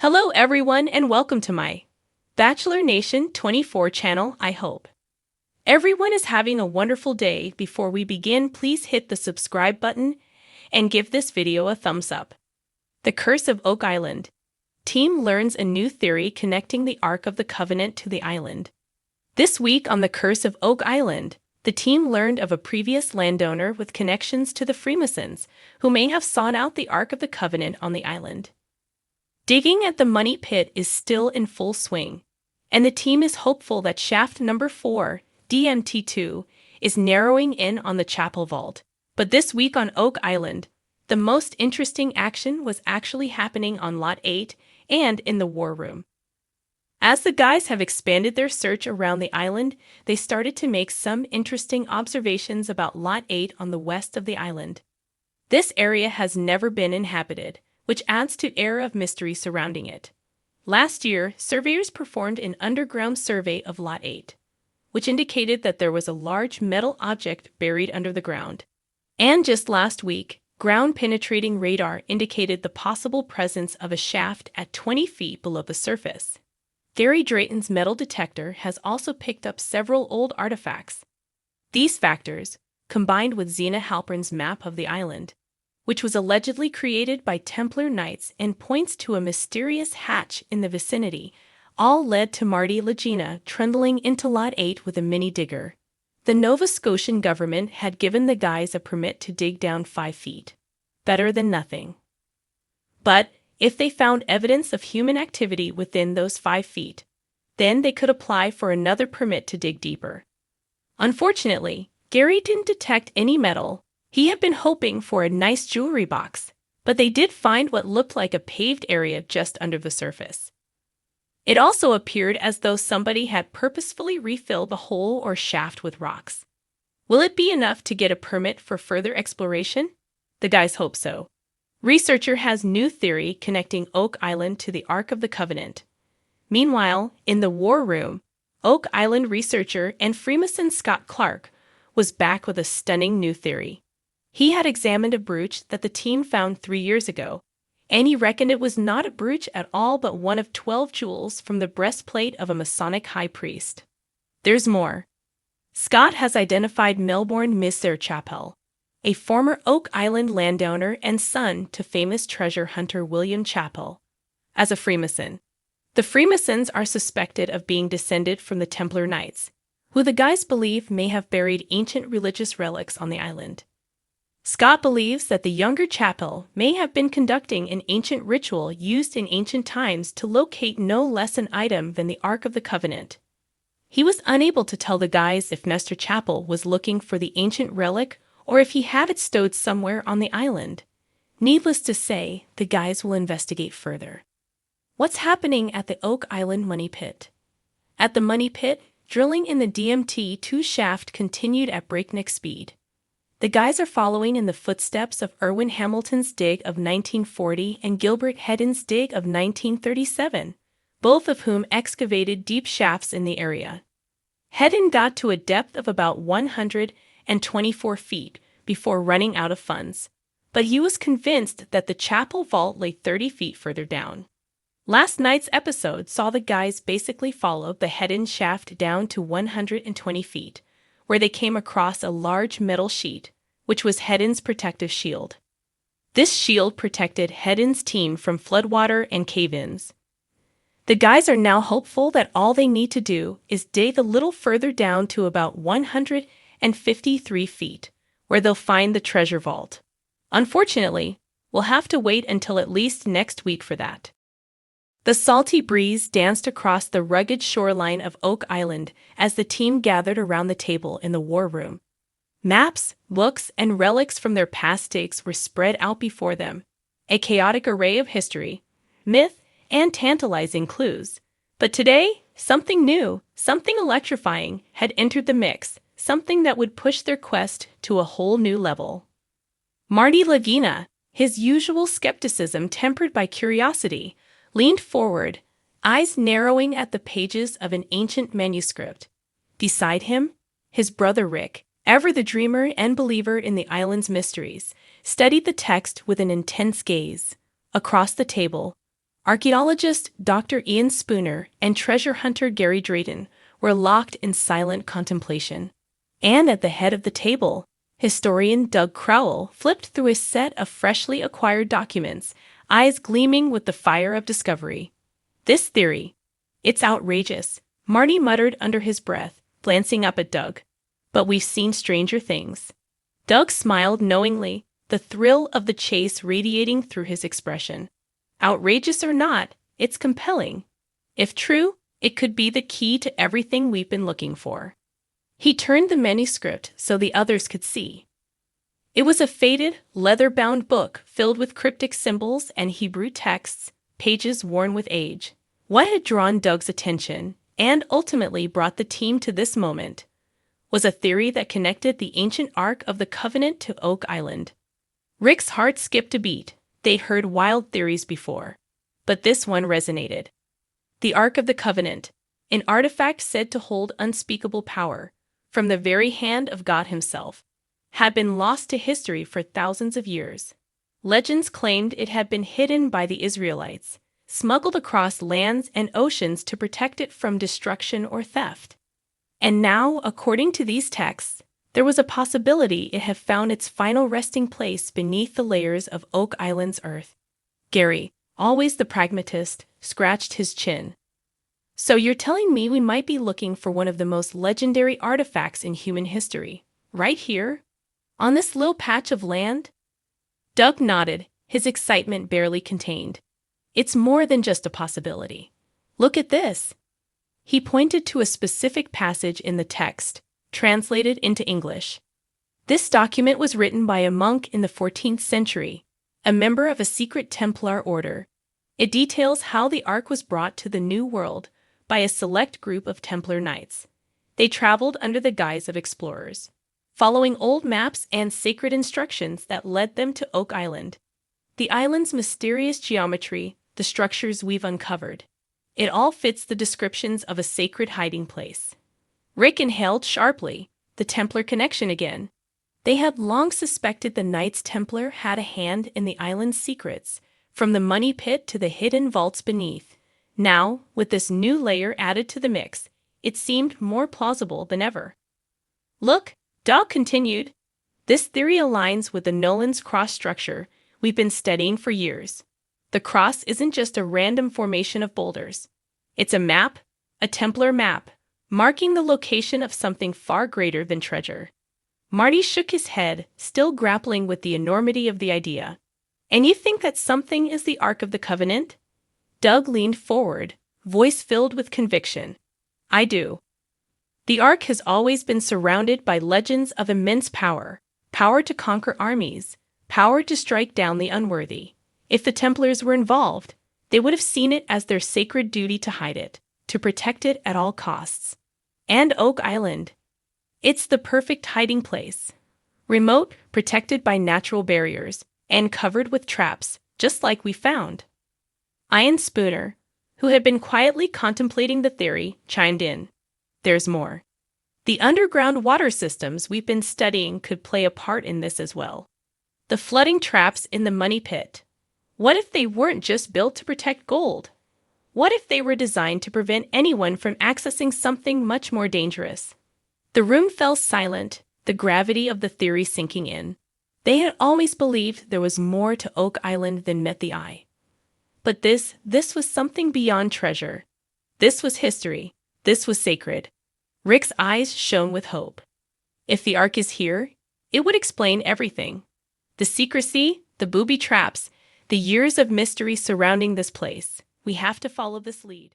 Hello everyone and welcome to my Bachelor Nation 24 channel, I hope. Everyone is having a wonderful day. Before we begin, please hit the subscribe button and give this video a thumbs up. The Curse of Oak Island. Team learns a new theory connecting the Ark of the Covenant to the island. This week on The Curse of Oak Island, the team learned of a previous landowner with connections to the Freemasons who may have sought out the Ark of the Covenant on the island. Digging at the money pit is still in full swing, and the team is hopeful that shaft number 4, DMT2, is narrowing in on the chapel vault. But this week on Oak Island, the most interesting action was actually happening on Lot 8 and in the war room. As the guys have expanded their search around the island, they started to make some interesting observations about Lot 8 on the west of the island. This area has never been inhabited, which adds to air of mystery surrounding it. Last year, surveyors performed an underground survey of Lot 8, which indicated that there was a large metal object buried under the ground. And just last week, ground-penetrating radar indicated the possible presence of a shaft at 20 feet below the surface. Gary Drayton's metal detector has also picked up several old artifacts. These factors, combined with Zena Halpern's map of the island, which was allegedly created by Templar Knights and points to a mysterious hatch in the vicinity, all led to Marty Legina trundling into Lot 8 with a mini digger. The Nova Scotian government had given the guys a permit to dig down 5 feet. Better than nothing. But if they found evidence of human activity within those 5 feet, then they could apply for another permit to dig deeper. Unfortunately, Gary didn't detect any metal. He had been hoping for a nice jewelry box, but they did find what looked like a paved area just under the surface. It also appeared as though somebody had purposefully refilled the hole or shaft with rocks. Will it be enough to get a permit for further exploration? The guys hope so. Researcher has new theory connecting Oak Island to the Ark of the Covenant. Meanwhile, in the war room, Oak Island researcher and Freemason Scott Clark was back with a stunning new theory. He had examined a brooch that the team found 3 years ago, and he reckoned it was not a brooch at all but one of 12 jewels from the breastplate of a Masonic high priest. There's more. Scott has identified Melbourne Miser Chappell, a former Oak Island landowner and son to famous treasure hunter William Chappell, as a Freemason. The Freemasons are suspected of being descended from the Templar Knights, who the guys believe may have buried ancient religious relics on the island. Scott believes that the younger Chappell may have been conducting an ancient ritual used in ancient times to locate no less an item than the Ark of the Covenant. He was unable to tell the guys if Nestor Chappell was looking for the ancient relic or if he had it stowed somewhere on the island. Needless to say, the guys will investigate further. What's happening at the Oak Island Money Pit? At the Money Pit, drilling in the DMT2 shaft continued at breakneck speed. The guys are following in the footsteps of Erwin Hamilton's dig of 1940 and Gilbert Hedden's dig of 1937, both of whom excavated deep shafts in the area. Hedden got to a depth of about 124 feet before running out of funds, but he was convinced that the chapel vault lay 30 feet further down. Last night's episode saw the guys basically follow the Hedden shaft down to 120 feet, where they came across a large metal sheet, which was Hedden's protective shield. This shield protected Hedden's team from floodwater and cave-ins. The guys are now hopeful that all they need to do is dig a little further down to about 153 feet, where they'll find the treasure vault. Unfortunately, we'll have to wait until at least next week for that. The salty breeze danced across the rugged shoreline of Oak Island as the team gathered around the table in the war room. Maps, books, and relics from their past digs were spread out before them, a chaotic array of history, myth, and tantalizing clues. But today, something new, something electrifying, had entered the mix, something that would push their quest to a whole new level. Marty Legina, his usual skepticism tempered by curiosity, leaned forward, eyes narrowing at the pages of an ancient manuscript. Beside him, his brother Rick, ever the dreamer and believer in the island's mysteries, studied the text with an intense gaze. Across the table, Archaeologist Dr. Ian Spooner and treasure hunter Gary Drayton were locked in silent contemplation. And at the head of the table, historian Doug Crowell flipped through a set of freshly acquired documents, eyes gleaming with the fire of discovery. "This theory, it's outrageous," Marty muttered under his breath, glancing up at Doug. "But we've seen stranger things." Doug smiled knowingly, the thrill of the chase radiating through his expression. "Outrageous or not, it's compelling. If true, it could be the key to everything we've been looking for." He turned the manuscript so the others could see. It was a faded, leather-bound book filled with cryptic symbols and Hebrew texts, pages worn with age. What had drawn Doug's attention, and ultimately brought the team to this moment, was a theory that connected the ancient Ark of the Covenant to Oak Island. Rick's heart skipped a beat. They'd heard wild theories before, but this one resonated. The Ark of the Covenant, an artifact said to hold unspeakable power, from the very hand of God himself, had been lost to history for thousands of years. Legends claimed it had been hidden by the Israelites, smuggled across lands and oceans to protect it from destruction or theft. And now, according to these texts, there was a possibility it had found its final resting place beneath the layers of Oak Island's earth. Gary, always the pragmatist, scratched his chin. "So you're telling me we might be looking for one of the most legendary artifacts in human history, right here? On this little patch of land?" Doug nodded, his excitement barely contained. "It's more than just a possibility. Look at this." He pointed to a specific passage in the text, translated into English. This document was written by a monk in the 14th century, a member of a secret Templar order. It details how the Ark was brought to the New World by a select group of Templar knights. They traveled under the guise of explorers, following old maps and sacred instructions that led them to Oak Island. The island's mysterious geometry, the structures we've uncovered, it all fits the descriptions of a sacred hiding place. Rick inhaled sharply, the Templar connection again. They had long suspected the Knights Templar had a hand in the island's secrets, from the money pit to the hidden vaults beneath. Now, with this new layer added to the mix, it seemed more plausible than ever. "Look," Doug continued, "this theory aligns with the Nolan's cross structure we've been studying for years. The cross isn't just a random formation of boulders. It's a map, a Templar map, marking the location of something far greater than treasure." Marty shook his head, still grappling with the enormity of the idea. "And you think that something is the Ark of the Covenant?" Doug leaned forward, voice filled with conviction. "I do. The Ark has always been surrounded by legends of immense power, power to conquer armies, power to strike down the unworthy. If the Templars were involved, they would have seen it as their sacred duty to hide it, to protect it at all costs. And Oak Island, it's the perfect hiding place. Remote, protected by natural barriers, and covered with traps, just like we found." Ian Spooner, who had been quietly contemplating the theory, chimed in. "There's more. The underground water systems we've been studying could play a part in this as well. The flooding traps in the money pit. What if they weren't just built to protect gold? What if they were designed to prevent anyone from accessing something much more dangerous?" The room fell silent, the gravity of the theory sinking in. They had always believed there was more to Oak Island than met the eye. But this was something beyond treasure. This was history. This was sacred. Rick's eyes shone with hope. If the Ark is here, it would explain everything. The secrecy, the booby traps, the years of mystery surrounding this place. We have to follow this lead.